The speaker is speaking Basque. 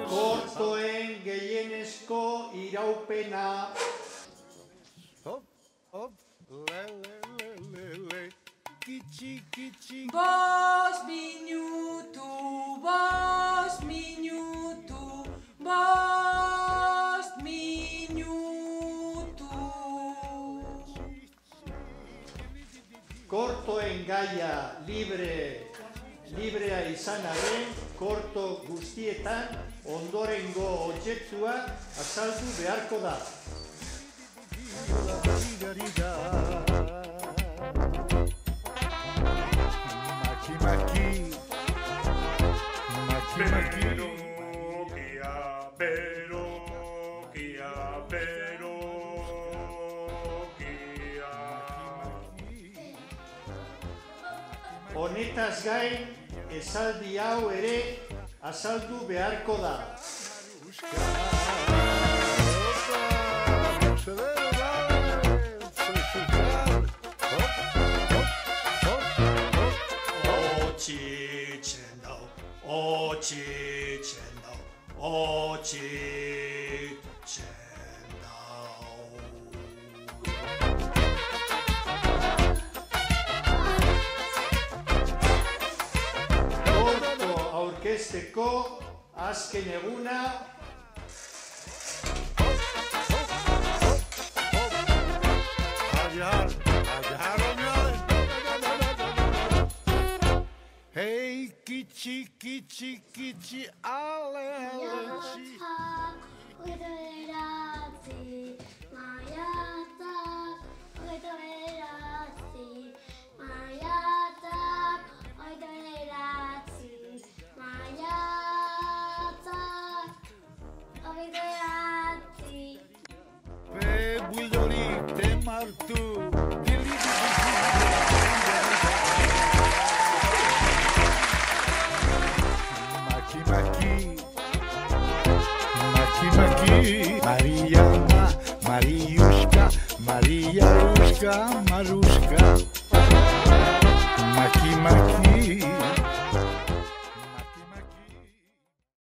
Kortoen gehienezko iraupena. Hop, hop, le, le. Kitsi. 5 minutu, 5 minutu, 5 minutu. Kortoen gaia librea izan arren, korto guztietan ondorengo objektua azaldu beharko da. Honetaz gain, esaldi hau ere azaldu beharko da. Korto aurkezteko azken eguna. Hey, kitsi, ale, txi. Buldorik temartu. Maki, Mariana, Mariuszka, Maruszka. Maki.